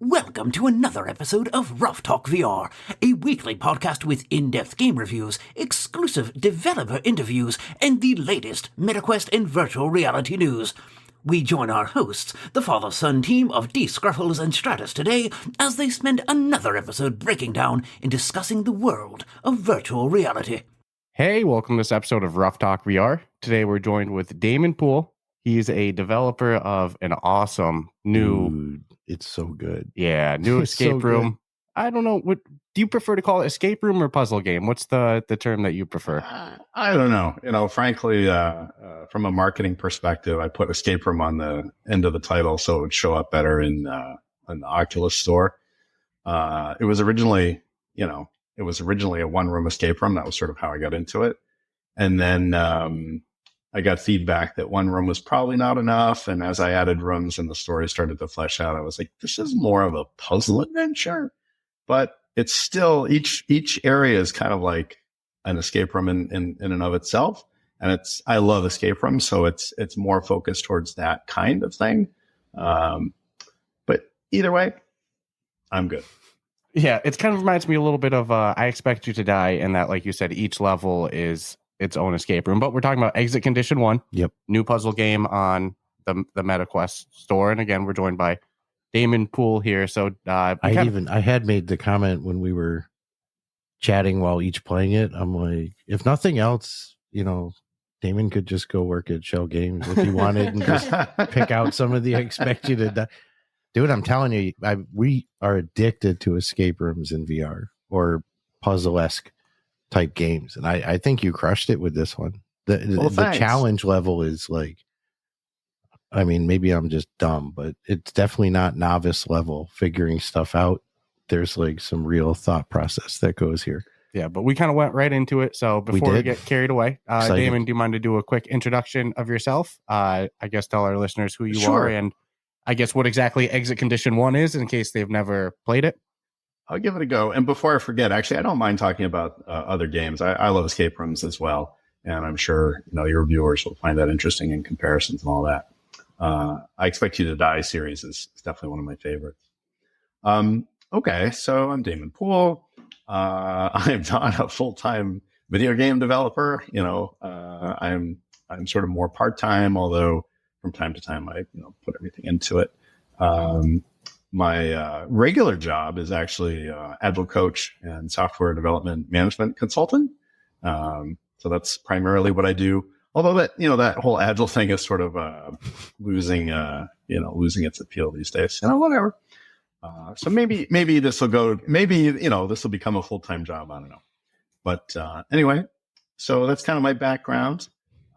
Welcome to another episode of Ruff Talk VR, a weekly podcast with in-depth game reviews, exclusive developer interviews, and the latest MetaQuest and virtual reality news. We join our hosts, the father-son team of D. Scruffles and Stratus today, as they spend another episode breaking down and discussing the world of virtual reality. Hey, welcome to this episode of Ruff Talk VR. Today we're joined with Damon Poole. He's a developer of an awesome new... Dude, it's so good. Yeah, new escape room. Good. I don't know. What do you prefer to call it, escape room or puzzle game? What's the term that you prefer? I don't know. Frankly, from a marketing perspective, I put escape room on the end of the title so it would show up better in an Oculus store. It was originally a one-room escape room. That was sort of how I got into it. And then I got feedback that one room was probably not enough. And as I added rooms and the story started to flesh out, I was like, this is more of a puzzle adventure. But it's still, each area is kind of like an escape room in and of itself. And I love escape rooms, so it's more focused towards that kind of thing. But either way, I'm good. Yeah, it kind of reminds me a little bit of I Expect You to Die, in that, like you said, each level is its own escape room. But we're talking about Exit Condition 1. Yep. New puzzle game on the MetaQuest store. And again, we're joined by Damon Poole here. So I had made the comment when we were chatting while each playing it. I'm like, if nothing else, Damon could just go work at Shell Games if he wanted and just pick out some of the Expect You to Die. Dude, I'm telling you, we are addicted to escape rooms in VR or puzzle-esque type games. And I think you crushed it with this one. The challenge level is like, I mean, maybe I'm just dumb, but it's definitely not novice level figuring stuff out. There's like some real thought process that goes here. Yeah, but we kind of went right into it. So before we get carried away, Damon, do you mind to do a quick introduction of yourself? I guess tell our listeners who you are and I guess what exactly Exit Condition 1 is in case they've never played it. I'll give it a go. And before I forget, actually, I don't mind talking about other games. I love escape rooms as well. And I'm sure, your viewers will find that interesting in comparisons and all that. I Expect You to Die series is definitely one of my favorites. Okay, so I'm Damon Poole. I'm not a full-time video game developer. I'm sort of more part-time, although from time to time I put everything into it. My regular job is actually Agile coach and software development management consultant. So that's primarily what I do. Although that whole Agile thing is sort of losing losing its appeal these days. Whatever. So maybe this will go. Maybe this will become a full-time job. I don't know. But anyway, so that's kind of my background.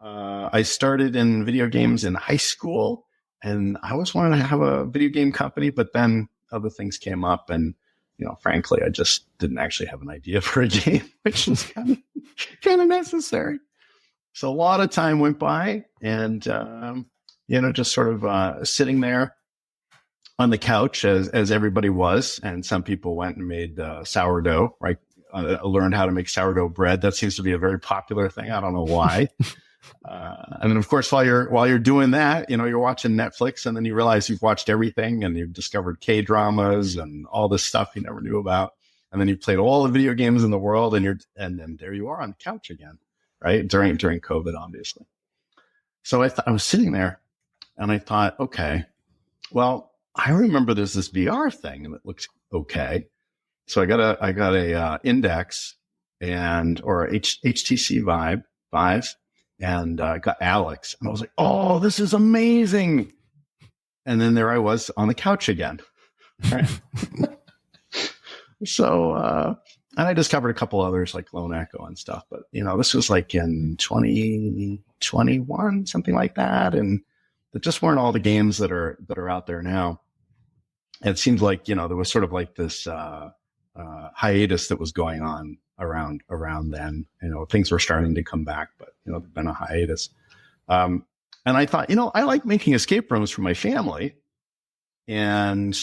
I started in video games in high school. And I always wanted to have a video game company, but then other things came up and, frankly, I just didn't actually have an idea for a game, which is kind of necessary. So a lot of time went by and, just sort of sitting there on the couch as everybody was. And some people went and made sourdough, right? Learned how to make sourdough bread. That seems to be a very popular thing. I don't know why. And then, of course, while you're doing that, you're watching Netflix, and then you realize you've watched everything, and you've discovered K-dramas and all this stuff you never knew about, and then you've played all the video games in the world, and then there you are on the couch again, right? During COVID, obviously. So I was sitting there, and I thought, okay, well, I remember there's this VR thing, and it looks okay. So I got a Index or HTC Vive. And got Alex. And I was like, oh, this is amazing. And then there I was on the couch again. Right. So, and I discovered a couple others like Lone Echo and stuff. But, this was like in 2021, something like that. And there just weren't all the games that are out there now. And it seems like, there was sort of like this hiatus that was going on around then. Things were starting to come back, but there's been a hiatus. And I thought, I like making escape rooms for my family, and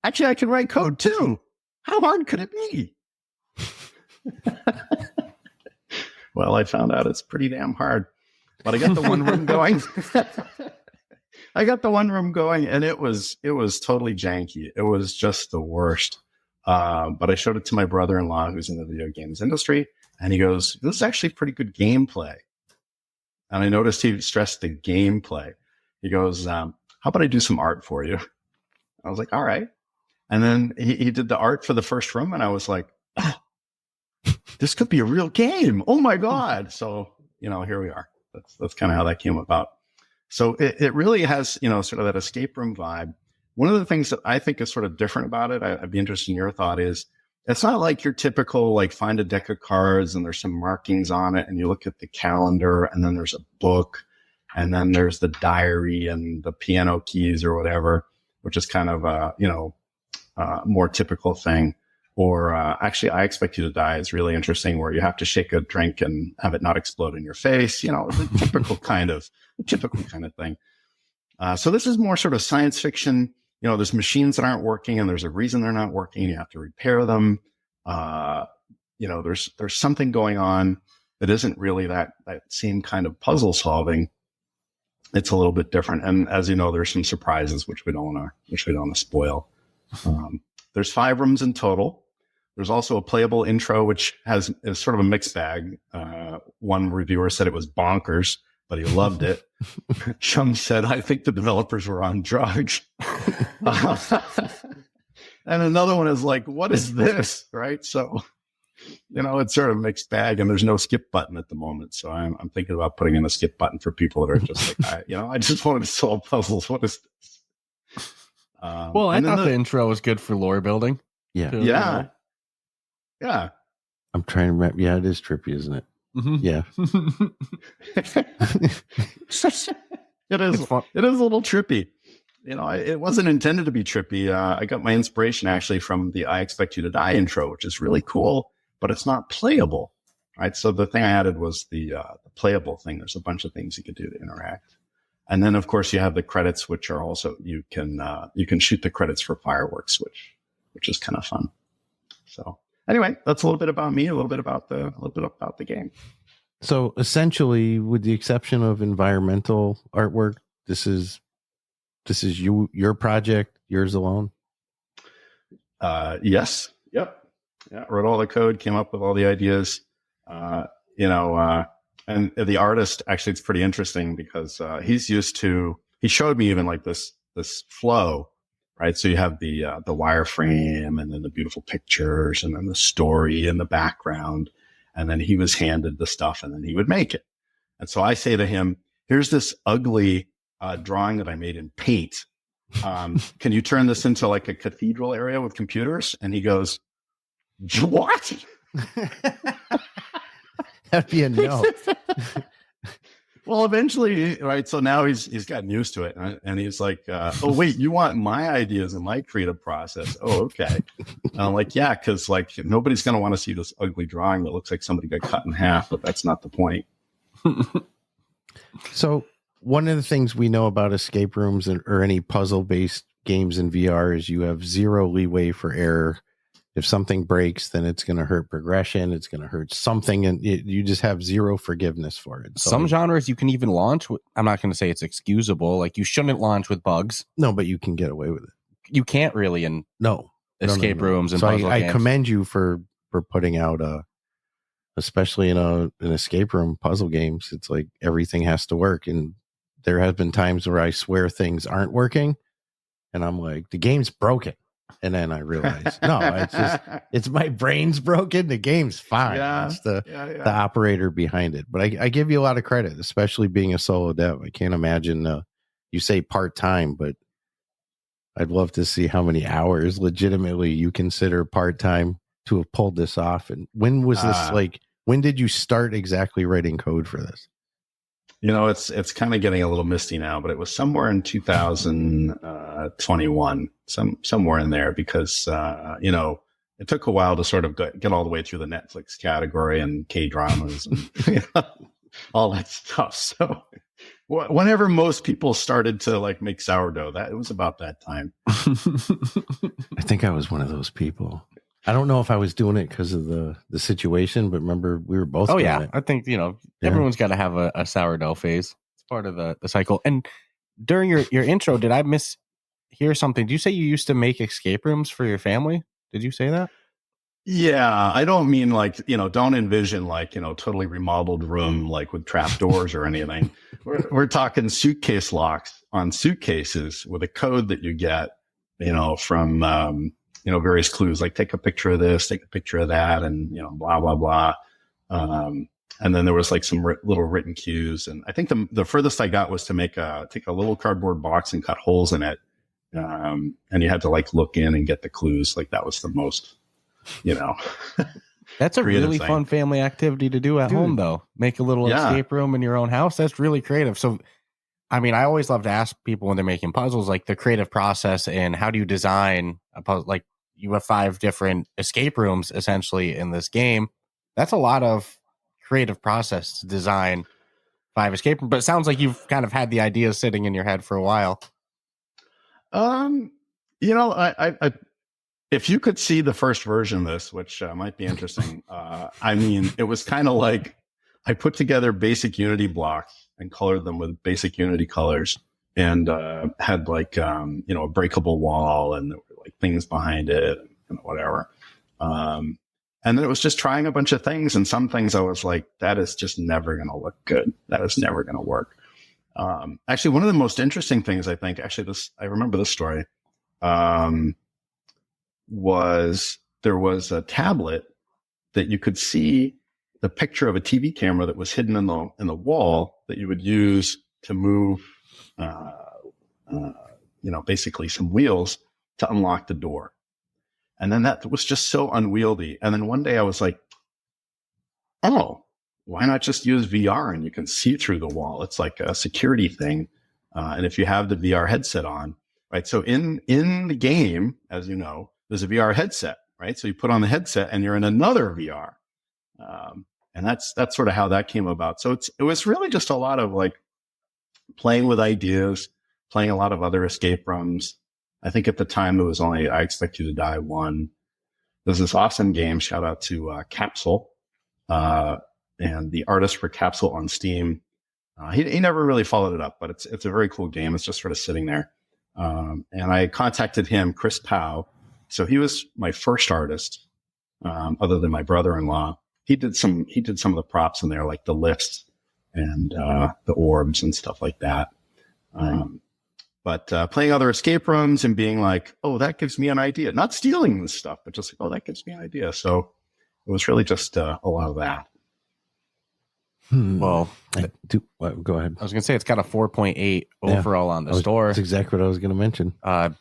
actually I can write code too. How hard could it be? Well, I found out it's pretty damn hard, but I got the one room going. I got the one room going, and it was totally janky. It was just the worst. But I showed it to my brother-in-law, who's in the video games industry, and he goes, "This is actually pretty good gameplay." And I noticed he stressed the gameplay. He goes, "How about I do some art for you?" I was like, "All right." And then he did the art for the first room, and I was like, "Oh, this could be a real game. Oh my God." So, here we are. That's kind of how that came about. So it really has, sort of that escape room vibe. One of the things that I think is sort of different about it, I'd be interested in your thought, is it's not like your typical, like, find a deck of cards and there's some markings on it and you look at the calendar and then there's a book and then there's the diary and the piano keys or whatever, which is kind of a, more typical thing. Or actually, I Expect You to Die is really interesting, where you have to shake a drink and have it not explode in your face. The typical kind of thing. So this is more sort of science fiction. There's machines that aren't working, and there's a reason they're not working. You have to repair them. There's something going on that isn't really that same kind of puzzle solving. It's a little bit different, and as you know, there's some surprises which we don't want to spoil. There's 5 rooms in total. There's also a playable intro, which is sort of a mixed bag. One reviewer said it was bonkers, but he loved it. Chum said, "I think the developers were on drugs." And another one is like, "What is this?" Right? So, it's sort of a mixed bag, and there's no skip button at the moment. So I'm thinking about putting in a skip button for people that are just like, I just wanted to solve puzzles. What is this? Well, I thought the intro was good for lore building. Yeah. Too, Yeah. I'm trying to remember. Yeah, it is trippy, isn't it? Mm-hmm. Yeah. It is a little trippy. It wasn't intended to be trippy. I got my inspiration actually from the I Expect You to Die intro, which is really cool, but it's not playable. Right. So the thing I added was the playable thing. There's a bunch of things you could do to interact. And then, of course, you have the credits, which are also, you can shoot the credits for fireworks, which is kind of fun. So anyway, that's a little bit about me, a little bit about the game. So essentially, with the exception of environmental artwork, this is your project, yours alone. Yes. Yep. Yeah. Wrote all the code, came up with all the ideas. And the artist, actually, it's pretty interesting because he showed me even like this flow, right? So you have the wireframe and then the beautiful pictures and then the story in the background. And then he was handed the stuff and then he would make it. And so I say to him, "Here's this ugly drawing that I made in paint. Can you turn this into like a cathedral area with computers?" And he goes, "What?" That'd be a no. Well, eventually, right? So now he's gotten used to it, and he's like, "Oh, wait, you want my ideas and my creative process? Oh, okay." And I'm like, "Yeah, because like nobody's going to want to see this ugly drawing that looks like somebody got cut in half, but that's not the point." So one of the things we know about escape rooms or any puzzle-based games in VR is you have zero leeway for error. If something breaks, then it's going to hurt progression. It's going to hurt something, and you just have zero forgiveness for it. So some genres you can even launch. I'm not going to say it's excusable. Like, you shouldn't launch with bugs. No, but you can get away with it. You can't really in escape rooms and so puzzle games. I commend you for putting out especially in an escape room puzzle games. It's like everything has to work, and there have been times where I swear things aren't working, and I'm like, the game's broken. And then I realized, no, it's my brain's broken. The game's fine. Yeah, it's the operator behind it. But I give you a lot of credit, especially being a solo dev. I can't imagine, you say part-time, but I'd love to see how many hours legitimately you consider part-time to have pulled this off. And when was this when did you start exactly writing code for this? It's kind of getting a little misty now, but it was somewhere in 2021, somewhere in there, because, it took a while to sort of get all the way through the Netflix category and K-dramas and all that stuff. So whenever most people started to like make sourdough, it was about that time. I think I was one of those people. I don't know if I was doing it because of the situation, but remember we were both. Oh yeah, it. I think everyone's got to have a sourdough phase. It's part of the cycle. And during your intro, did I mishear something? Did you say you used to make escape rooms for your family? Did you say that? Yeah, I don't mean like, don't envision like, totally remodeled room like with trap doors or anything. We're talking suitcase locks on suitcases with a code that you get, from, various clues, like take a picture of this, take a picture of that, and, blah, blah, blah. And then there was like some little written cues. And I think the furthest I got was to take a little cardboard box and cut holes in it. And you had to like look in and get the clues. Like that was the most, That's a really fun family activity to do at home, though. Make a little escape room in your own house. That's really creative. So, I mean, I always love to ask people when they're making puzzles, like the creative process and how do you design a puzzle? Like you have 5 different escape rooms essentially in this game. That's a lot of creative process to design 5 escape rooms. But it sounds like you've kind of had the idea sitting in your head for a while. I if you could see the first version of this, which might be interesting, I mean, it was kind of like I put together basic Unity blocks and colored them with basic Unity colors and had like, a breakable wall and there were like things behind it and whatever. And then it was just trying a bunch of things. And some things I was like, that is just never going to look good. That is never going to work. Actually, one of the most interesting things I think, I remember this story, was there was a tablet that you could see the picture of a TV camera that was hidden in the wall that you would use to move, basically some wheels to unlock the door. And then that was just so unwieldy. And then one day I was like, oh, why not just use VR and you can see through the wall? It's like a security thing. And if you have the VR headset on, right? So in the game, as you know, there's a VR headset, right? So you put on the headset and you're in another VR. And that's sort of how that came about. So it was really just a lot of like playing with ideas, playing a lot of other escape rooms. I think at the time it was only I Expect You to Die 1. There's this awesome game, shout out to Capsule, and the artist for Capsule on Steam. He never really followed it up, but it's a very cool game. It's just sort of sitting there. And I contacted him, Chris Powell. So he was my first artist, other than my brother-in-law. He did some of the props in there, like the lifts and the orbs and stuff like that. But playing other escape rooms and being like, oh, that gives me an idea. Not stealing this stuff, but just like, oh, that gives me an idea. So it was really just a lot of that. Well, go ahead. I was going to say it's got a 4.8 overall on the store. That's exactly what I was going to mention.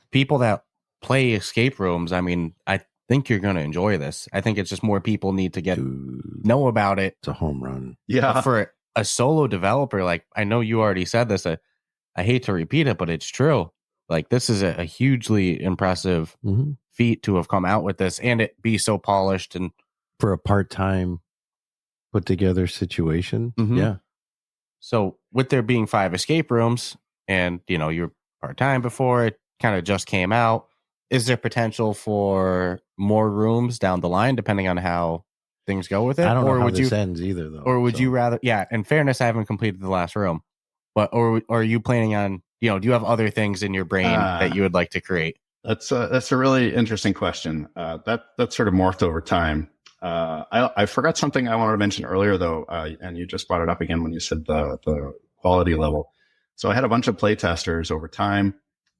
People that play escape rooms, I mean, I think you're going to enjoy this. I think it's just more people need to know about it. It's a home run. Yeah. For a solo developer, like I know you already said this, I hate to repeat it, but it's true. Like this is a hugely impressive feat to have come out with this and it be so polished and for a part-time put together situation. Yeah. So with there being 5 escape rooms and, you're part-time before it kind of just came out, is there potential for more rooms down the line, depending on how things go with it? I don't know how this ends either, though. Or would you rather, in fairness, I haven't completed the last room, but, or are you planning on, do you have other things in your brain that you would like to create? That's a really interesting question. That sort of morphed over time. I forgot something I wanted to mention earlier, though, and you just brought it up again when you said the quality level. So I had a bunch of play testers over time,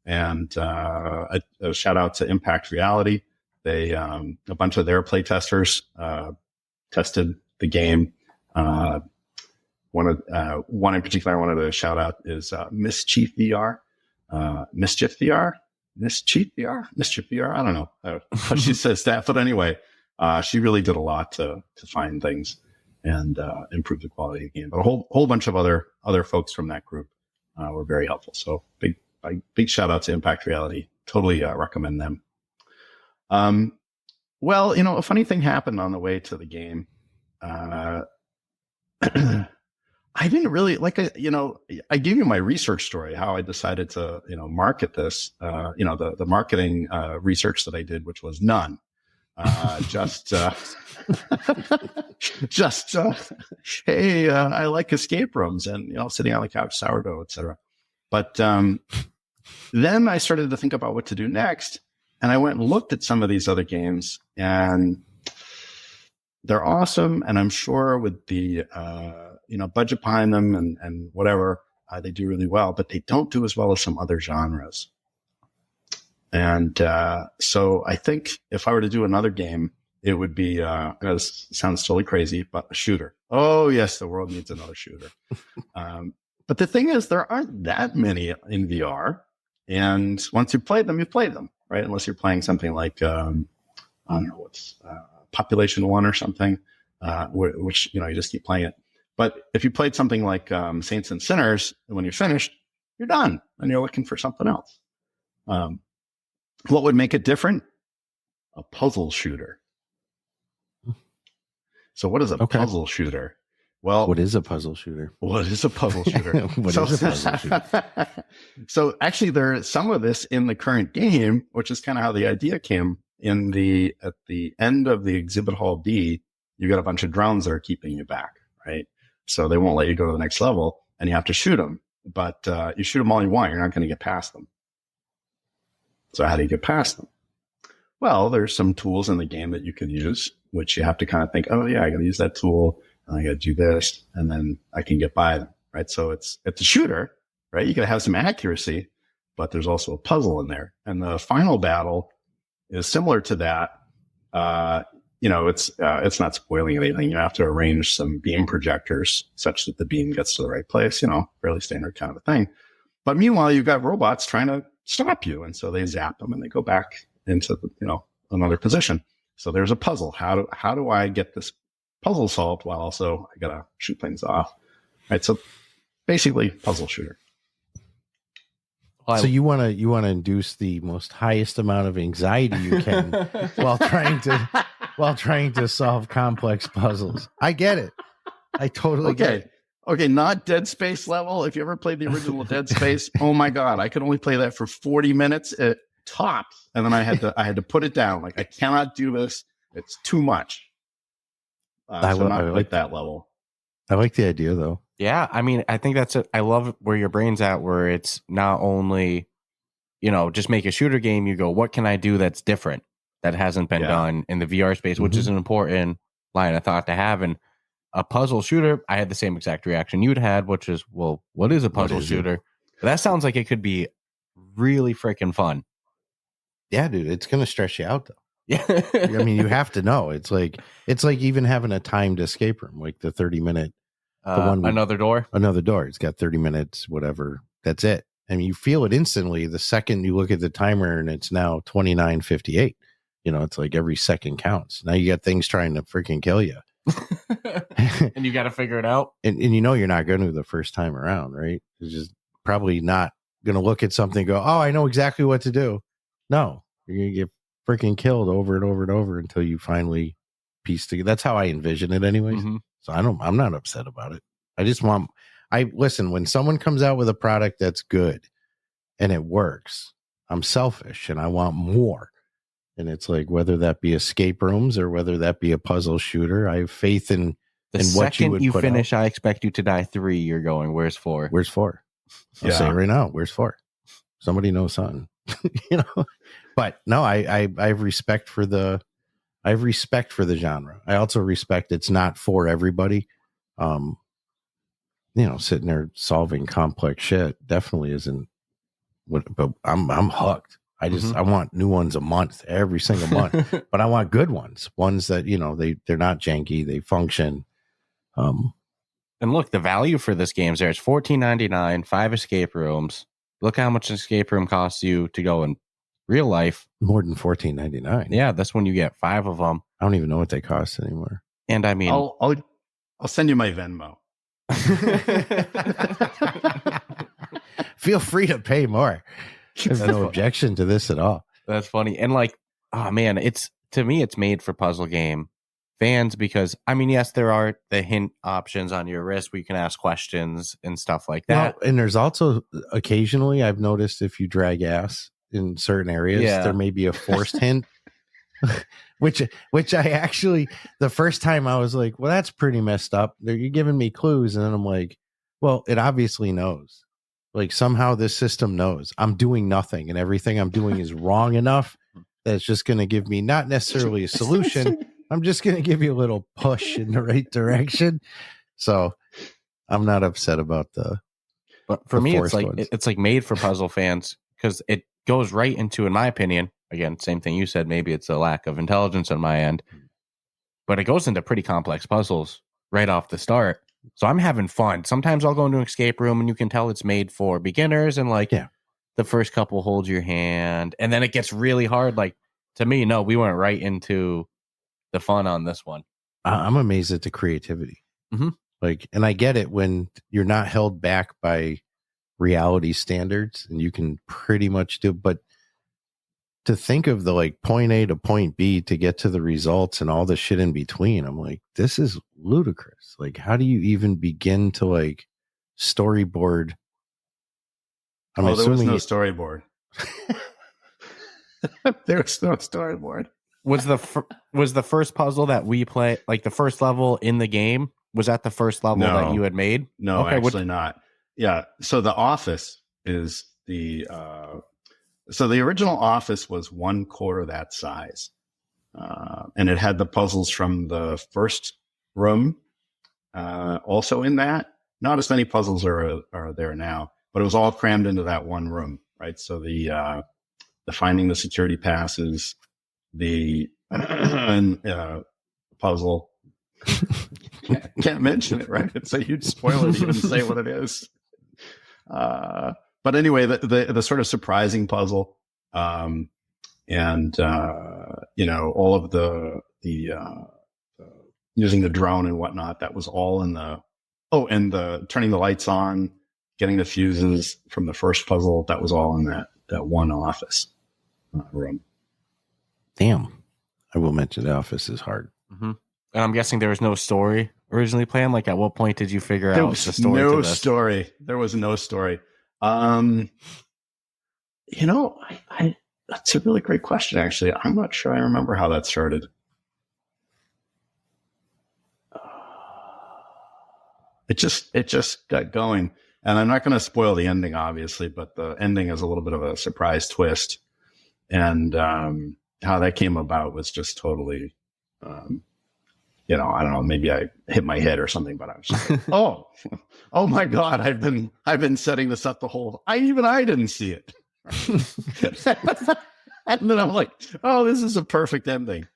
and a shout out to Impact Reality. They a bunch of their play testers tested the game. One in particular I wanted to shout out is Mischief VR. Mischief VR. I don't know how she says that, but anyway, she really did a lot to find things and improve the quality of the game. But a whole bunch of other folks from that group were very helpful. So big shout out to Impact Reality. Totally recommend them. Well, a funny thing happened on the way to the game. I didn't really I gave you my research story, how I decided to, market this, the marketing research that I did, which was none. Hey, I like escape rooms and, sitting on the couch, sourdough, etc. But then I started to think about what to do next. And I went and looked at some of these other games, and they're awesome. And I'm sure with the, budget behind them and whatever, they do really well, but they don't do as well as some other genres. And so I think if I were to do another game, it would be, this sounds totally crazy, but a shooter. Oh, yes, the world needs another shooter. But the thing is, there aren't that many in VR. And once you've played them, right? Unless you're playing something like, I don't know, what's Population 1 or something, which, you just keep playing it. But if you played something like Saints and Sinners, when you're finished, you're done and you're looking for something else. What would make it different? A puzzle shooter. So what is a puzzle shooter? Well, what is a puzzle shooter? What is a puzzle shooter? What is a puzzle shooter? So actually, there's some of this in the current game, which is kind of how the idea came. At the end of the exhibit hall B, you got a bunch of drones that are keeping you back, right? So they won't let you go to the next level, and you have to shoot them. But you shoot them all you want, you're not going to get past them. So how do you get past them? Well, there's some tools in the game that you could use, which you have to kind of think, oh yeah, I got to use that tool. I got to do this, and then I can get by them, right? So it's a shooter, right? You got to have some accuracy, but there's also a puzzle in there. And the final battle is similar to that. It's not spoiling anything. You have to arrange some beam projectors such that the beam gets to the right place, fairly standard kind of a thing. But meanwhile, you've got robots trying to stop you. And so they zap them and they go back into, another position. So there's a puzzle. How do I get this puzzle solved while also I gotta shoot things off, right? So basically, puzzle shooter. So you want to induce the most highest amount of anxiety you can while trying to solve complex puzzles. I get it. I totally get it. Okay, not Dead Space level. If you ever played the original Dead Space, oh my God, I could only play that for 40 minutes at tops, and then I had to put it down. Like, I cannot do this. It's too much. I like that level. I like the idea, though. Yeah, I mean, I think that's it. I love where your brain's at, where it's not only, just make a shooter game. You go, what can I do that's different that hasn't been done in the VR space, which is an important line of thought to have. And a puzzle shooter, I had the same exact reaction you'd had, which is, well, what is a puzzle shooter? But that sounds like it could be really freaking fun. Yeah, dude, it's going to stress you out, though. Yeah. I mean, you have to know. It's like even having a timed escape room, like the 30-minute. Another door. It's got 30 minutes, whatever. That's it. I mean, you feel it instantly the second you look at the timer and it's now 29:58. It's like every second counts. Now you got things trying to freaking kill you. And you got to figure it out. And you're not going to the first time around, right? It's just probably not going to look at something and go, oh, I know exactly what to do. No, you're going to get freaking killed over and over and over until you finally piece together. That's how I envision it anyways. Mm-hmm. So I'm not upset about it. Listen, when someone comes out with a product that's good and it works, I'm selfish and I want more. And it's like, whether that be escape rooms or whether that be a puzzle shooter, I have faith in what you would you put finish, out. I Expect You to Die 3, you're going, where's 4? Where's 4? I'll say it right now. Where's 4? Somebody knows something, but no, I have respect for the genre. I also respect it's not for everybody. Sitting there solving complex shit definitely isn't but I'm hooked. I want new ones a month, every single month, but I want good ones that, they're not janky. They function. And look, the value for this game is there. It's $14.99, 5 escape rooms. Look how much an escape room costs you to go in real life. More than $14.99. Yeah, that's when you get 5 of them. I don't even know what they cost anymore. And I mean, I'll send you my Venmo. Feel free to pay more. There's no objection to this at all. That's funny. And like, oh man, to me, it's made for puzzle game fans because, I mean, yes, there are the hint options on your wrist where you can ask questions and stuff like that. Well, and there's also occasionally, I've noticed if you drag ass in certain areas, there may be a forced hint. which I actually, the first time I was like, well, that's pretty messed up. You're giving me clues. And then I'm like, well, it obviously knows. Like somehow this system knows I'm doing nothing and everything I'm doing is wrong enough that it's just going to give me not necessarily a solution. I'm just going to give you a little push in the right direction. So I'm not upset about but for me, it's like made for puzzle fans because it goes right into, in my opinion, again, same thing you said, maybe it's a lack of intelligence on my end, but it goes into pretty complex puzzles right off the start. So I'm having fun. Sometimes I'll go into an escape room and you can tell it's made for beginners and like the first couple hold your hand and then it gets really hard. Like to me, no, we went right into the fun on this one. I'm amazed at the creativity. Mm-hmm. Like, and I get it when you're not held back by reality standards and you can pretty much do, but to think of the like point A to point B to get to the results and all the shit in between, I'm like, this is ludicrous. Like, how do you even begin to like storyboard? There was no storyboard. There was no storyboard. Was the first puzzle that we play, like the first level in the game, was that the first level that you had made? No, okay, actually not. Yeah. So the office is so the original office was 1/4 that size. And it had the puzzles from the first room also in that. Not as many puzzles are there now, but it was all crammed into that one room, right? So the finding the security passes, the puzzle. Can't mention it, right? It's a huge spoiler to even say what it is. But anyway, the sort of surprising puzzle, and all of the using the drone and whatnot, that was all in the and the turning the lights on, getting the fuses from the first puzzle, that was all in that one office room. Damn, I will mention the office is hard. Mm-hmm. And I'm guessing there was no story originally planned. Like, at what point did you figure out the story? There was no story. That's a really great question, actually. I'm not sure I remember how that started. It just got going. And I'm not going to spoil the ending, obviously, but the ending is a little bit of a surprise twist. And how that came about was just totally, I don't know, maybe I hit my head or something, but I was just like, oh my God, I've been setting this up the whole, I didn't see it. And then I'm like, oh, this is a perfect ending.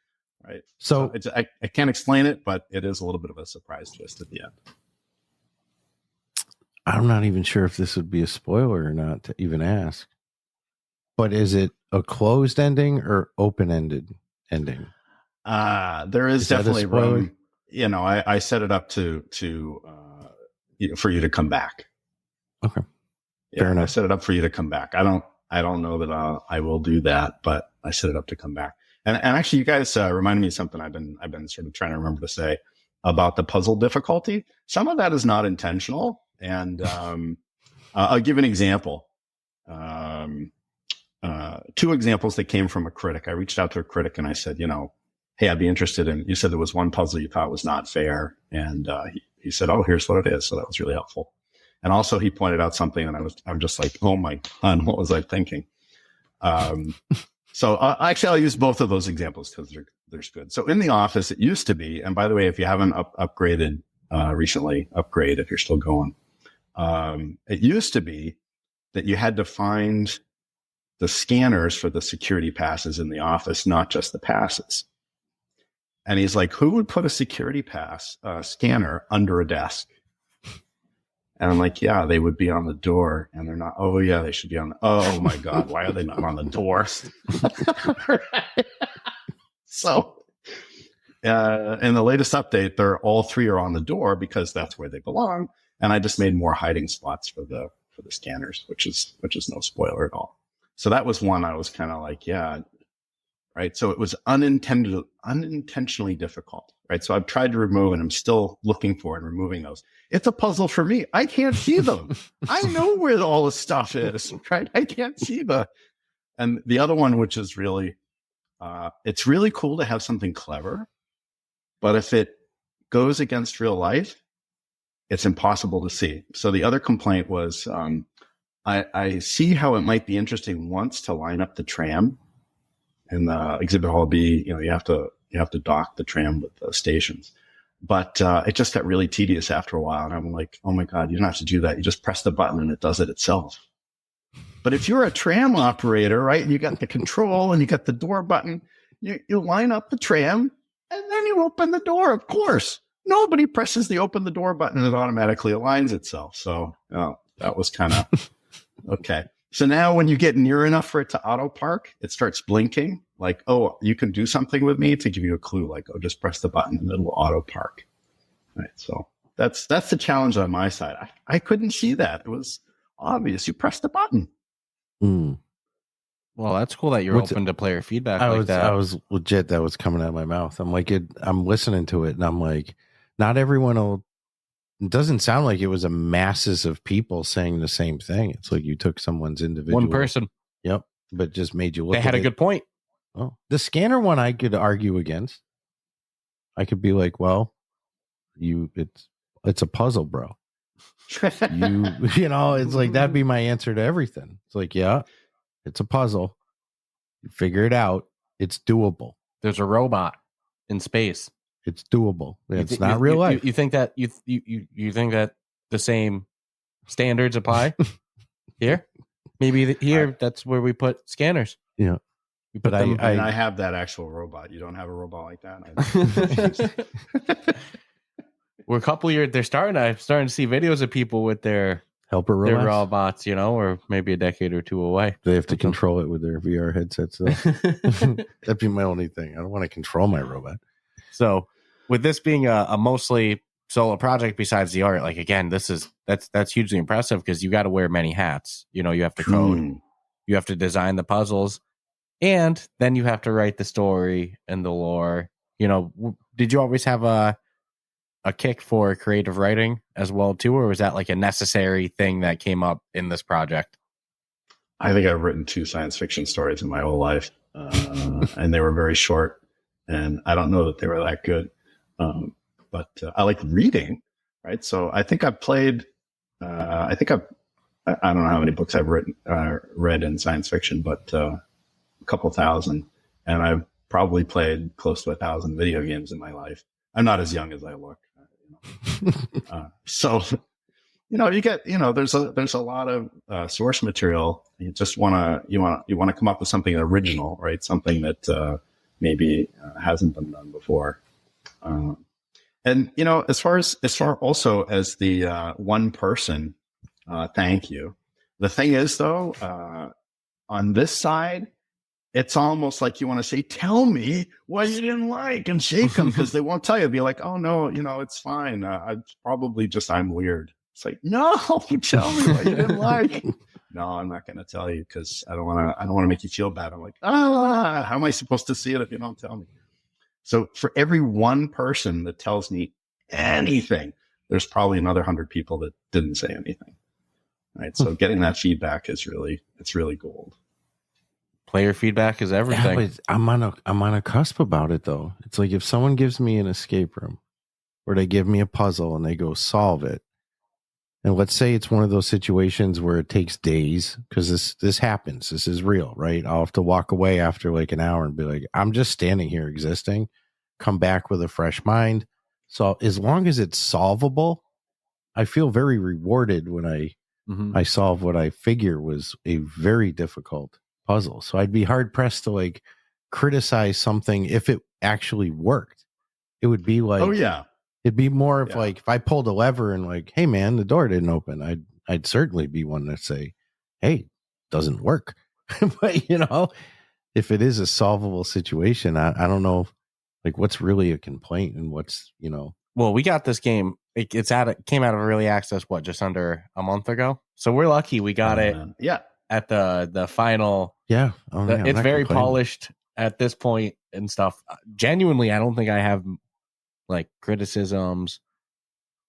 Right. So I can't explain it, but it is a little bit of a surprise twist at the end. I'm not even sure if this would be a spoiler or not to even ask, but is it a closed ending or open-ended ending? There is definitely room. I set it up to for you to come back. Okay. Fair enough. I set it up for you to come back. I don't know that I will do that, but I set it up to come back. And actually, you guys reminded me of something I've been sort of trying to remember to say about the puzzle difficulty. Some of that is not intentional, and I'll give an example. 2 examples that came from a critic. I reached out to a critic and I said, hey, I'd be interested in. You said there was one puzzle you thought was not fair, and he said, oh, here's what it is. So that was really helpful. And also, he pointed out something, and I'm just like, oh my God, what was I thinking? So actually, I'll use both of those examples because they're good. So in the office, it used to be, and by the way, if you haven't upgraded recently, upgrade if you're still going. It used to be that you had to find the scanners for the security passes in the office, not just the passes. And he's like, who would put a security pass scanner under a desk? And I'm like, yeah, they would be on the door, and they're not. Oh yeah, they should be on. Oh my God, why are they not on the door? So, in the latest update, all 3 are on the door because that's where they belong. And I just made more hiding spots for the scanners, which is no spoiler at all. So that was one I was kind of like, yeah, right. So it was unintentionally difficult, right? So I've tried to remove, and I'm still looking for and removing those. It's a puzzle for me. I can't see them. I know where all the stuff is, right? I can't see and the other one, which is really, it's really cool to have something clever, but if it goes against real life, it's impossible to see. So the other complaint was, I see how it might be interesting once to line up the tram in the exhibit hall B. You know, you have to dock the tram with the stations. But it just got really tedious after a while. And I'm like, oh my God, you don't have to do that. You just press the button and it does it itself. But if you're a tram operator, right, and you got the control and you got the door button, you line up the tram and then you open the door, of course. Nobody presses the open the door button and it automatically aligns itself. So that was kind of okay. So now when you get near enough for it to auto park, it starts blinking like, oh, you can do something with me, to give you a clue, like, oh, just press the button and it'll auto park. Right. So that's the challenge on my side. I couldn't see that. It was obvious. You press the button. Mm. Well, that's cool that you're open to player feedback like that. I was legit. That was coming out of my mouth. I'm like, I'm listening to it and I'm like, not everyone will. It doesn't sound like it was a masses of people saying the same thing. It's like you took someone's individual. One person. Yep. But just made you look. They had a good point. Oh, the scanner one I could argue against. I could be like, well, it's a puzzle, bro. You know, it's like that'd be my answer to everything. It's like, yeah, it's a puzzle. You figure it out. It's doable. There's a robot in space. It's doable. It's not real life. You think that you think that the same standards apply here? Maybe here that's where we put scanners. Yeah. But I have that actual robot. You don't have a robot like that. We're a couple years. I'm starting to see videos of people with their helper robots. Their robots, you know, or maybe a decade or two away. They have to control it with their VR headsets. Though. That'd be my only thing. I don't want to control my robot. So, with this being a mostly solo project, besides the art, like again, that's hugely impressive because you got to wear many hats. You know, you have to code, you have to design the puzzles, and then you have to write the story and the lore. You know, did you always have a kick for creative writing as well too, or was that like a necessary thing that came up in this project? I think I've written 2 science fiction stories in my whole life, and they were very short, and I don't know that they were that good. But I like reading, right? So I think I've played. I don't know how many books I've read in science fiction, but a couple thousand, and I've probably played close to 1,000 video games in my life. I'm not as young as I look. So, you know, you get, you know, there's a lot of source material. You just want to come up with something original, right? Something that maybe hasn't been done before. And you know, as far also as the one person, thank you. The thing is, though, on this side, it's almost like you want to say, tell me what you didn't like and shake them because they won't tell you. Be like, oh no, you know, it's fine. I'm weird. It's like, no, tell me what you didn't like. No, I'm not going to tell you because I don't want to make you feel bad. I'm like, how am I supposed to see it if you don't tell me? So for every one person that tells me anything, there's probably another 100 people that didn't say anything. Right. So getting that feedback it's really gold. Player feedback is everything. Yeah, but I'm on a cusp about it though. It's like if someone gives me an escape room or they give me a puzzle and they go solve it. And let's say it's one of those situations where it takes days because this happens. This is real, right? I'll have to walk away after like an hour and be like, I'm just standing here existing, come back with a fresh mind. So as long as it's solvable, I feel very rewarded when I solve what I figure was a very difficult puzzle. So I'd be hard pressed to like criticize something if it actually worked. It would be like, oh yeah. It'd be more of like if I pulled a lever and like, hey man, the door didn't open. I'd certainly be one to say, hey, doesn't work. But you know, if it is a solvable situation, I don't know, like what's really a complaint and what's, you know. Well, we got this game. It came out of early access just under a month ago. So we're lucky we got it. Yeah. At the final. Yeah. It's very polished at this point and stuff. Genuinely, I don't think I have like criticisms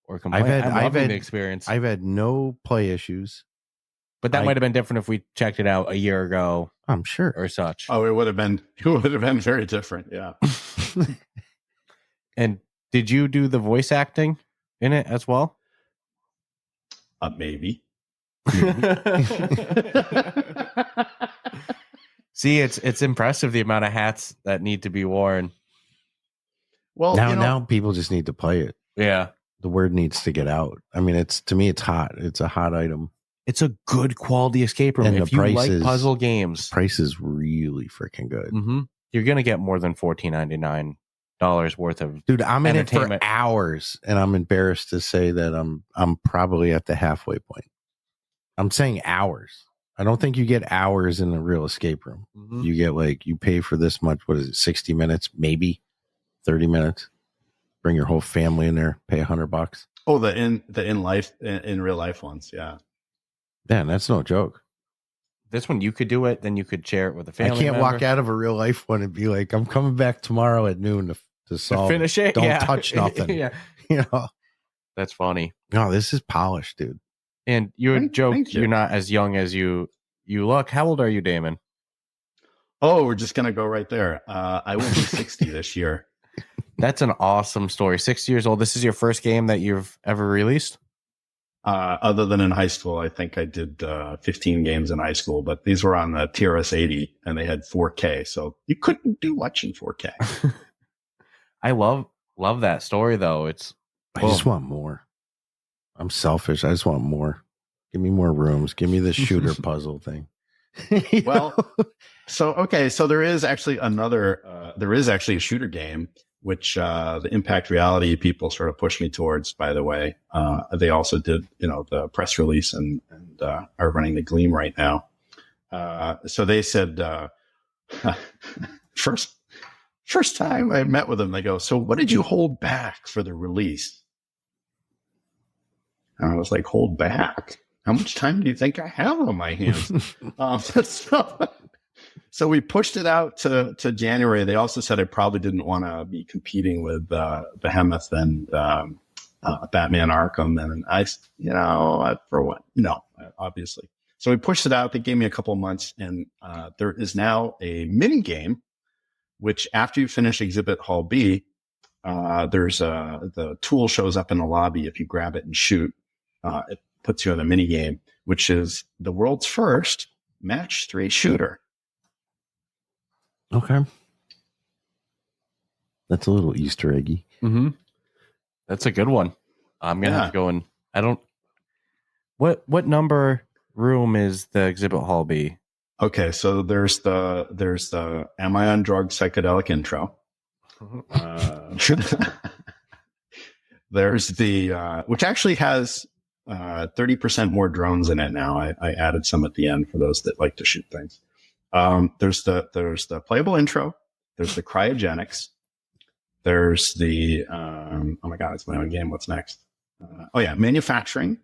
or complaints. I've had the experience. I've had no play issues. But that might have been different if we checked it out a year ago. I'm sure. Or such. Oh, it would have been very different. Yeah. And did you do the voice acting in it as well? Maybe. See, it's impressive the amount of hats that need to be worn. Well, now people just need to play it. Yeah. The word needs to get out. I mean, to me, it's hot. It's a hot item. It's a good quality escape room. And if you like puzzle games, the price is really freaking good. Mm-hmm. You're going to get more than $14.99 worth of Dude, I'm in it for hours, and I'm embarrassed to say that I'm probably at the halfway point. I'm saying hours. I don't think you get hours in the real escape room. Mm-hmm. You get you pay for this much. What is it? 60 minutes, maybe 30 minutes. Bring your whole family in there. Pay $100. Oh, the in real life ones, yeah. Man, that's no joke. This one you could do it, then you could share it with a family. I can't walk out of a real life one and be like, I'm coming back tomorrow at noon to solve. To finish it. Don't touch nothing. Yeah, that's funny. No, this is polished, dude. And you had joked you're not as young as you look. How old are you, Damon? Oh, we're just gonna go right there. I will be 60 this year. That's an awesome story. 6 years old. This is your first game that you've ever released? Other than in high school, I think I did 15 games in high school, but these were on the TRS-80 and they had 4K, so you couldn't do much in 4K. I love that story though. I just want more. I'm selfish. I just want more. Give me more rooms. Give me the shooter puzzle thing. Well, so there is actually a shooter game, which the Impact Reality people sort of pushed me towards, by the way. They also did, the press release and are running the Gleam right now. So they said, first time I met with them, they go, so what did you hold back for the release? And I was like, hold back? How much time do you think I have on my hands? So we pushed it out to January. They also said I probably didn't want to be competing with Behemoth and Batman Arkham. And for what? No, obviously. So we pushed it out. They gave me a couple of months. And there is now a mini game, which after you finish Exhibit Hall B, the tool shows up in the lobby. If you grab it and shoot, it puts you in a mini game, which is the world's first match 3 shooter. Okay. That's a little Easter eggy. Mm-hmm. That's a good one. I'm going to have to go and what number room is the Exhibit Hall B? Okay. So there's the Am I on Drugs psychedelic intro. There's the, which actually has 30% more drones in it now. I added some at the end for those that like to shoot things. There's the playable intro. There's the cryogenics. There's the, oh my God, it's my own game. What's next? Manufacturing.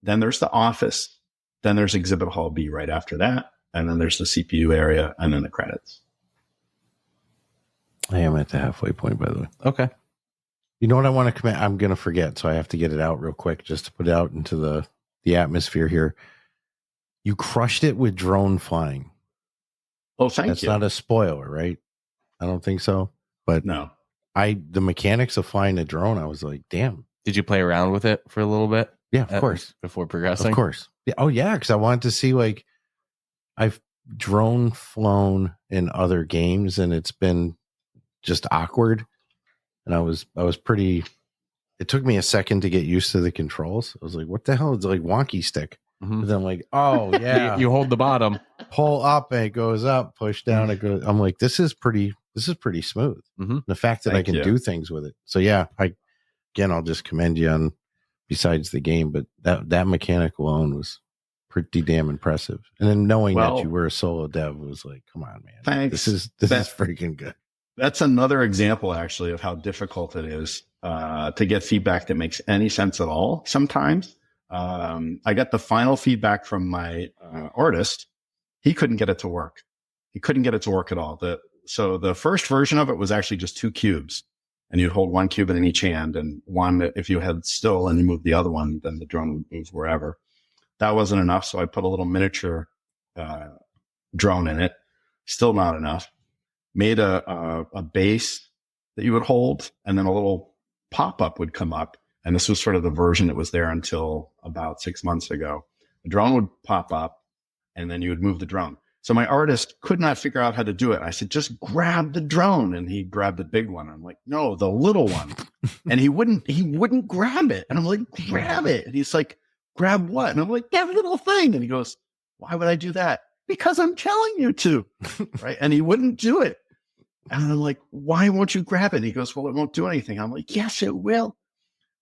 Then there's the office. Then there's Exhibit Hall B right after that. And then there's the CPU area and then the credits. I am at the halfway point, by the way. Okay. You know what I want to comment? I'm going to forget, so I have to get it out real quick just to put it out into the atmosphere here. You crushed it with drone flying. Oh, thank you. That's not a spoiler, right? I don't think so. But no, the mechanics of flying a drone, I was like, damn. Did you play around with it for a little bit? Yeah, of course. Before progressing? Of course. Yeah. Oh, yeah, because I wanted to see, I've drone flown in other games, and it's been just awkward. And I was pretty, it took me a second to get used to the controls. I was like, what the hell? It's like wonky stick. Mm-hmm. But then I'm like, oh yeah. You hold the bottom, pull up and it goes up, push down, it goes. I'm like, this is pretty smooth. Mm-hmm. The fact that I can do things with it. So yeah, I'll just commend you on besides the game, but that mechanic alone was pretty damn impressive. And then knowing that you were a solo dev was like, come on, man. Thanks. This is freaking good. That's another example, actually, of how difficult it is to get feedback that makes any sense at all. Sometimes I got the final feedback from my artist. He couldn't get it to work. He couldn't get it to work at all. So the first version of it was actually just 2 cubes, and you'd hold 1 cube in each hand, and one, if you had still and you moved the other one, then the drone would move wherever. That wasn't enough, so I put a little miniature drone in it. Still not enough. Made a base that you would hold, and then a little pop-up would come up. And this was sort of the version that was there until about 6 months ago. a drone would pop up, and then you would move the drone. So my artist could not figure out how to do it. I said, just grab the drone. And he grabbed the big one. I'm like, no, the little one. And he wouldn't grab it. And I'm like, grab it. And he's like, grab what? And I'm like, that little thing. And he goes, why would I do that? Because I'm telling you to. Right. And he wouldn't do it. And I'm like, why won't you grab it? And he goes, well, it won't do anything. I'm like, yes, it will.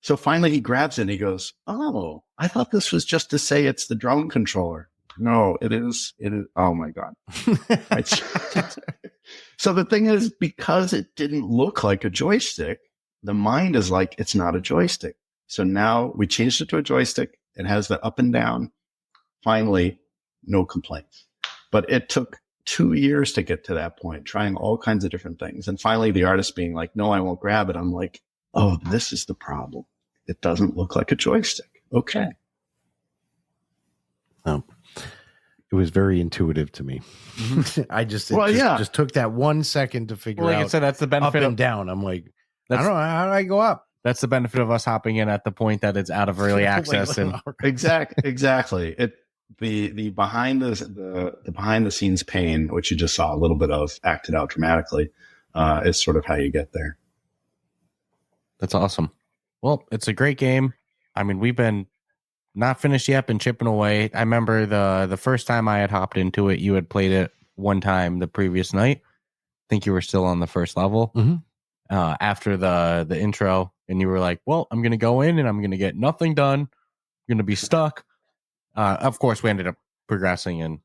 So finally he grabs it and he goes, oh, I thought this was just to say it's the drone controller. No, it is. Oh my God. So the thing is, because it didn't look like a joystick, the mind is like, it's not a joystick. So now we changed it to a joystick. It has the up and down. Finally, no complaints. But it took 2 years to get to that point, trying all kinds of different things. And finally the artist being like, no, I won't grab it. I'm like, oh, this is the problem. It doesn't look like a joystick. Okay. It was very intuitive to me. I just took that 1 second to figure out. Like I said, that's the benefit up and down. I'm like, I don't know, how do I go up? That's the benefit of us hopping in at the point that it's out of early access. And exactly. The behind the scenes pain, which you just saw a little bit of acted out dramatically, is sort of how you get there. That's awesome. Well, it's a great game. I mean, we've been not finished yet, been chipping away. I remember the first time I had hopped into it, you had played it one time the previous night. I think you were still on the first level. After the intro, and you were like, well, I'm going to go in and I'm going to get nothing done. I'm going to be stuck. Of course, we ended up progressing, and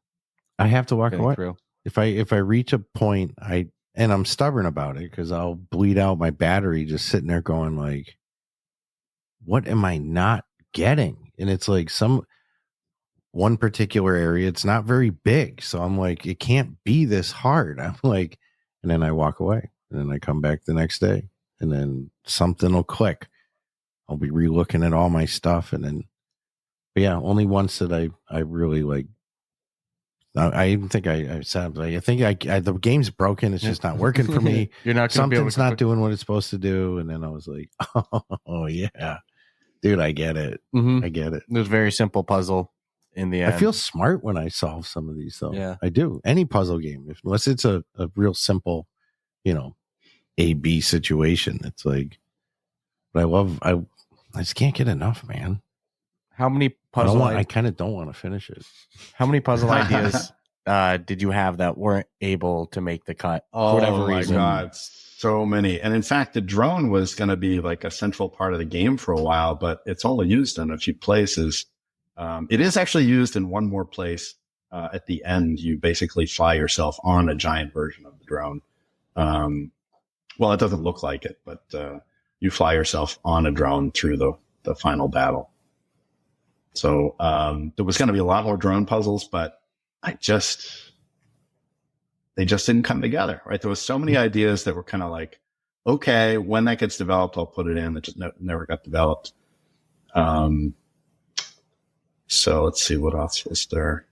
I have to walk away. Through. If I reach a point, and I'm stubborn about it because I'll bleed out my battery just sitting there going like, what am I not getting? And it's like one particular area, it's not very big. So I'm like, it can't be this hard. I'm like, and then I walk away, and then I come back the next day, and then something will click. I'll be re-looking at all my stuff. And then, but yeah, only once that I really like, I even think I said, like, I think the game's broken. It's just not working for me. You're not something's not doing what it's supposed to do. And then I was like, oh yeah, dude, I get it. I get it. It was a very simple puzzle in the end. I feel smart when I solve some of these, though. Yeah, I do. Any puzzle game, unless it's a real simple, A-B situation. It's like, but I just can't get enough, man. How many puzzle? I kind of don't want to finish it. How many puzzle ideas did you have that weren't able to make the cut for whatever reason? Oh my God, so many. And in fact, the drone was going to be like a central part of the game for a while, but it's only used in a few places. It is actually used in one more place. At the end, you basically fly yourself on a giant version of the drone. Well, it doesn't look like it, but you fly yourself on a drone through the final battle. So there was going to be a lot more drone puzzles, but they just didn't come together, right? There was so many ideas that were kind of like, okay, when that gets developed, I'll put it in. That just never got developed. So let's see, what else was there?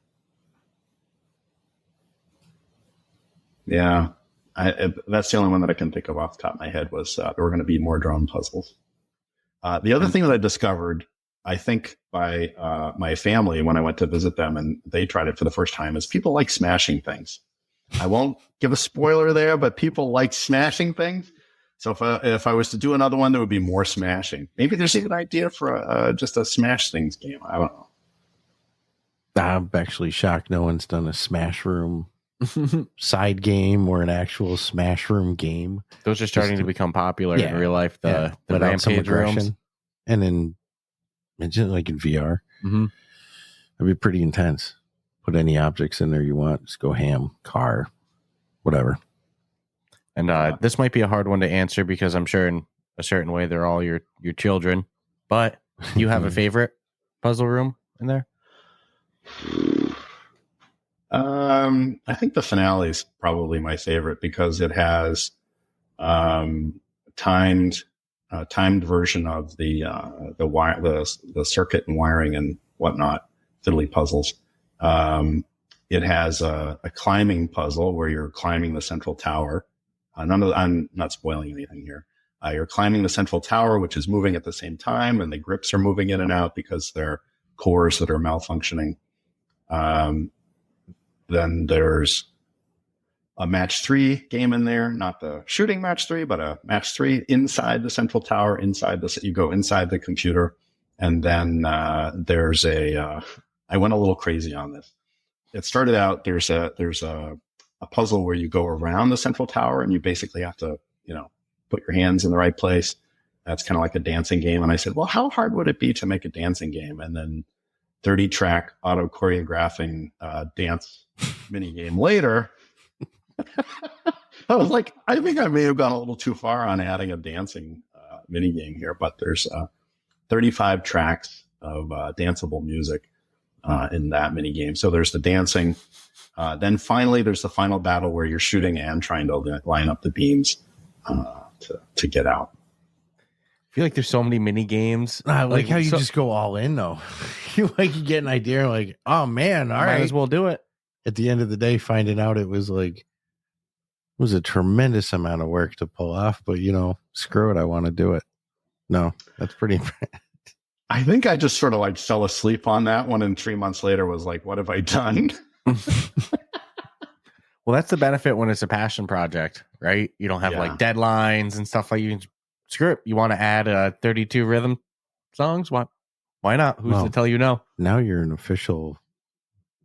Yeah, that's the only one that I can think of off the top of my head was there were going to be more drone puzzles. The other thing that I discovered, I think by my family when I went to visit them and they tried it for the first time, is people like smashing things. I won't give a spoiler there, but people like smashing things. So if I was to do another one, there would be more smashing. Maybe there's even an idea for just a smash things game. I don't know. I'm actually shocked no one's done a Smash Room side game or an actual Smash Room game. Those are starting to become popular in real life. The Rampage rooms. And then imagine like in VR. It'd be pretty intense. Put any objects in there you want. Just go ham, car, whatever. And this might be a hard one to answer because I'm sure in a certain way they're all your children. But do you have a favorite puzzle room in there? I think the finale is probably my favorite because it has timed version of the circuit and wiring and whatnot, fiddly puzzles. It has a climbing puzzle where you're climbing the central tower. I'm not spoiling anything here. You're climbing the central tower, which is moving at the same time, and the grips are moving in and out because they're cores that are malfunctioning. Then there's a match 3 game in there, not the shooting match 3, but a match 3 inside the central tower, you go inside the computer. And then, there's I went a little crazy on this. It started out, there's a puzzle where you go around the central tower and you basically have to, put your hands in the right place. That's kind of like a dancing game. And I said, well, how hard would it be to make a dancing game? And then 30-track auto choreographing, dance mini game later, I was like, I think I may have gone a little too far on adding a dancing mini game here, but there's 35 tracks of danceable music in that mini game. So there's the dancing. Then finally, there's the final battle where you're shooting and trying to line up the beams to get out. I feel like there's so many mini games. I like how you just go all in though. You get an idea, like, oh man, all right, might as well do it. At the end of the day, finding out it was a tremendous amount of work to pull off, but screw it, I want to do it. No, that's pretty. I think I just sort of fell asleep on that one, and 3 months later was like, what have I done? Well, that's the benefit when it's a passion project, right? You don't have deadlines and stuff like you can screw it. You want to add 32 rhythm songs? Why not? Who's to tell you no? Now you're an official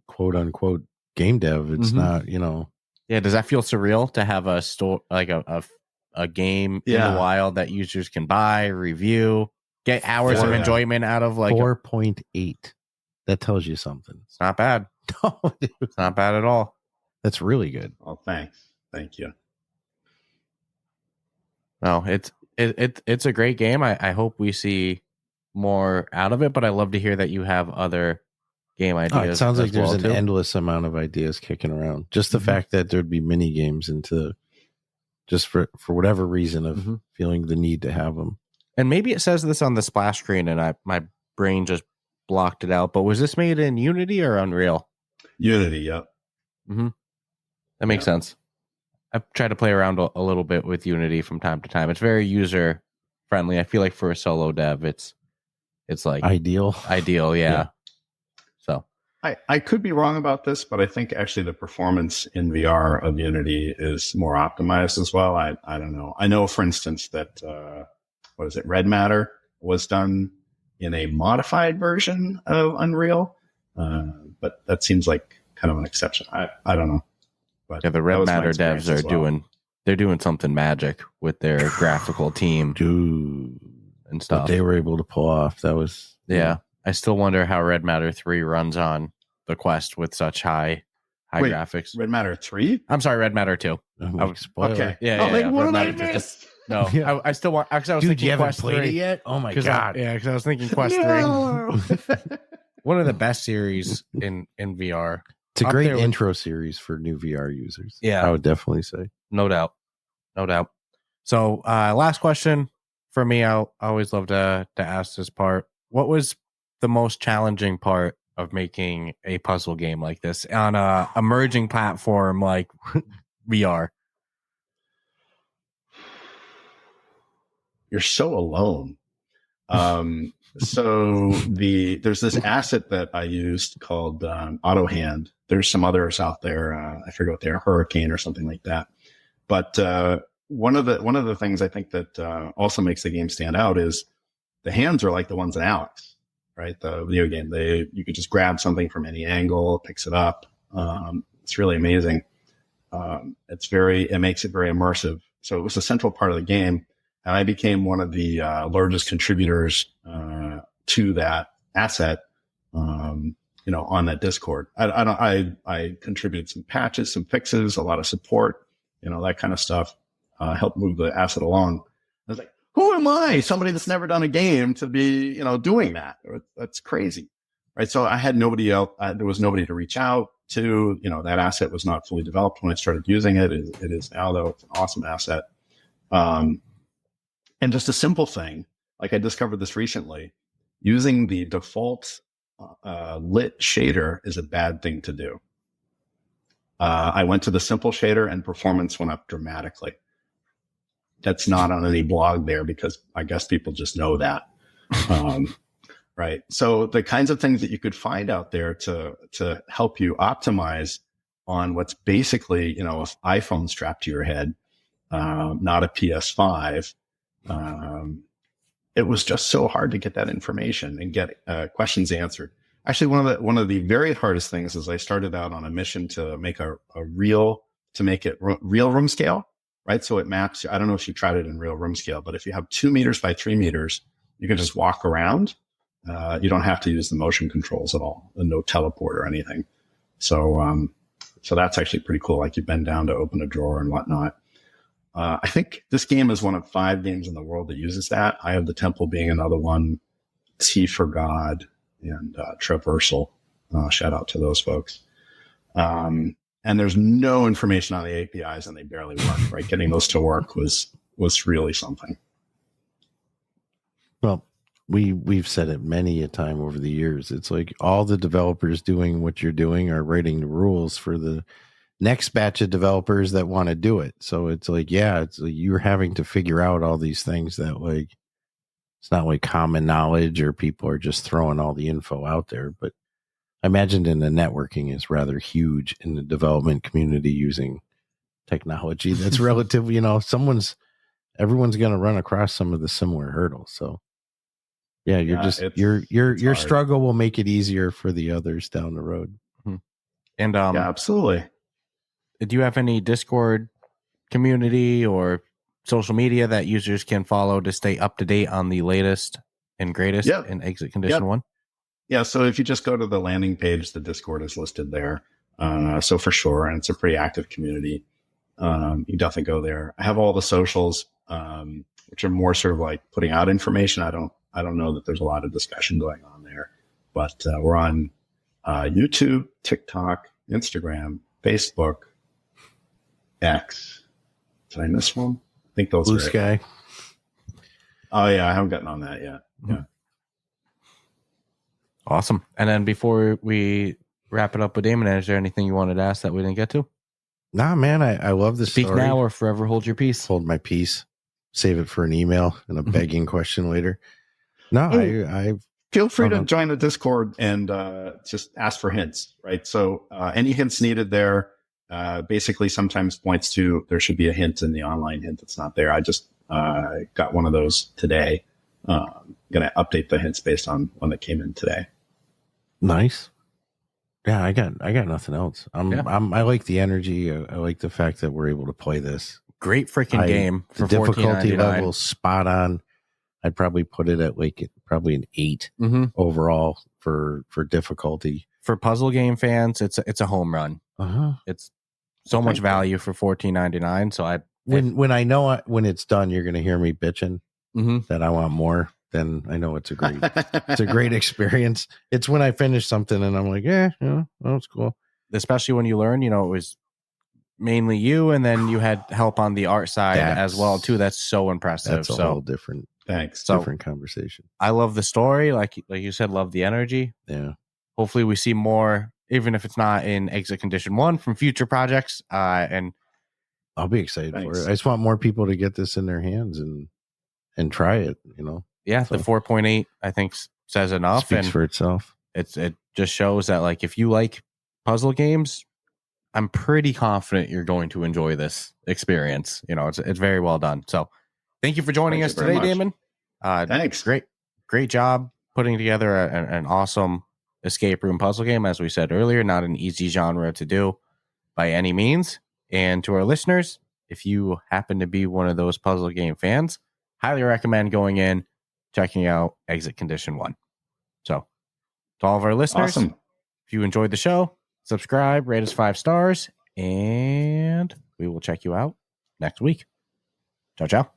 quote unquote game dev. It's not, Yeah, does that feel surreal to have a store like a game in the wild that users can buy, review, get hours of enjoyment out of 4.8? That tells you something. It's not bad. No, dude. It's not bad at all. That's really good. Oh, thanks. Thank you. No, it's a great game. I hope we see more out of it, but I love to hear that you have other game ideas. It sounds like there's an endless amount of ideas kicking around. Just the fact that there'd be mini games just for whatever reason of feeling the need to have them. And maybe it says this on the splash screen and my brain just blocked it out, but was this made in Unity or Unreal? Unity, yep. That makes sense. I've tried to play around a little bit with Unity from time to time. It's very user friendly. I feel like for a solo dev, it's like ideal, yeah. So I could be wrong about this, but I think actually the performance in VR of Unity is more optimized as well. I don't know. I know, for instance, that Red Matter was done in a modified version of Unreal, but that seems like kind of an exception. I don't know. But yeah, the Red Matter devs are doing something magic with their graphical team, dude, and stuff. What they were able to pull off. That was I still wonder how Red Matter 3 runs on the Quest with such high graphics. Red Matter 3? I'm sorry, Red Matter 2. Okay. Yeah. What did I miss? No, I still want. Because I was thinking, you haven't Quest played 3 it yet? Oh my god! Because I was thinking Quest 3. One of the best series in VR. It's a great intro series for new VR users. Yeah, I would definitely say. No doubt. So, last question for me. I always love to ask this part. What was the most challenging part of making a puzzle game like this on a emerging platform like VR? You're so alone. So there's this asset that I used called AutoHand. There's some others out there. I forget what they are, Hurricane or something like that. But one of the things I think that also makes the game stand out is the hands are like the ones in Alex, right? The video game. You could just grab something from any angle, it picks it up. It's really amazing. It makes it very immersive. So it was a central part of the game. And I became one of the largest contributors to that asset, on that Discord. I contributed some patches, some fixes, a lot of support, that kind of stuff, helped move the asset along. I was like, who am I? Somebody that's never done a game to be, doing that. That's crazy, right? So I had nobody else. There was nobody to reach out to. That asset was not fully developed when I started using it. It is now, though. It's an awesome asset. And just a simple thing, like I discovered this recently, using the default lit shader is a bad thing to do. I went to the simple shader and performance went up dramatically. That's not on any blog there because I guess people just know that. right? So the kinds of things that you could find out there to help you optimize on what's basically, an iPhone strapped to your head, not a PS5. It was just so hard to get that information and get questions answered. Actually, one of the very hardest things is I started out on a mission to make real room scale, right? So it maps. I don't know if you tried it in real room scale, but if you have 2 meters by 3 meters, you can just walk around. You don't have to use the motion controls at all, and no teleport or anything. So that's actually pretty cool. Like you bend down to open a drawer and whatnot. I think this game is one of 5 games in the world that uses that. Eye of the Temple being another one, T for God, and Traversal. Shout out to those folks. And there's no information on the APIs, and they barely work. Right, getting those to work was really something. Well, we've said it many a time over the years. It's like all the developers doing what you're doing are writing the rules for the next batch of developers that want to do it. So it's like, it's like you're having to figure out all these things that like, it's not like common knowledge or people are just throwing all the info out there. But I imagine in the networking is rather huge in the development community using technology. That's relatively, everyone's going to run across some of the similar hurdles. So yeah, your struggle will make it easier for the others down the road. And yeah, absolutely. Do you have any Discord community or social media that users can follow to stay up to date on the latest and greatest in Exit Condition 1? Yeah, so if you just go to the landing page, the Discord is listed there. So for sure, and it's a pretty active community. You definitely go there. I have all the socials, which are more sort of like putting out information. I don't know that there's a lot of discussion going on there, but we're on YouTube, TikTok, Instagram, Facebook, X. Did I miss one? I think those Blue are Sky. It. Oh yeah, I haven't gotten on that yet. Yeah. Awesome. And then before we wrap it up with Damon, is there anything you wanted to ask that we didn't get to? Nah, man, I love this Speak story. now or forever hold your peace. Hold my peace. Save it for an email and a begging question later. No, I feel free to join the Discord and just ask for hints, right? So any hints needed there basically sometimes points to there should be a hint in the online hint that's not there. I just got one of those today. Going to update the hints based on one that came in today. Nice. Yeah, I got nothing else. I like the energy. I like the fact that we're able to play this. Great freaking game. The difficulty level spot on. I'd probably put it at like probably an 8 overall for difficulty. For puzzle game fans, it's a home run. It's so much value for $14.99. So when I know when it's done, you're going to hear me bitching that I want more. Then I know it's a great experience. It's when I finish something and I'm like, that's cool. Especially when you learn, it was mainly you, and then you had help on the art side as well too. That's so impressive. That's a whole different. Thanks. Different conversation. I love the story, like you said, love the energy. Yeah. Hopefully, we see more, even if it's not in Exit Condition 1 from future projects. And I'll be excited for it. I just want more people to get this in their hands and try it. Yeah, so the 4.8 I think says enough. Speaks for itself. It just shows that like if you like puzzle games, I'm pretty confident you're going to enjoy this experience. It's very well done. So thank you for joining us today, Damon. Thanks. Great job putting together an awesome escape room puzzle game. As we said earlier, not an easy genre to do by any means. And to our listeners, if you happen to be one of those puzzle game fans, highly recommend going in, checking out Exit Condition 1. So to all of our listeners, awesome. If you enjoyed the show, subscribe, rate us 5 stars, and we will check you out next week. Ciao, ciao.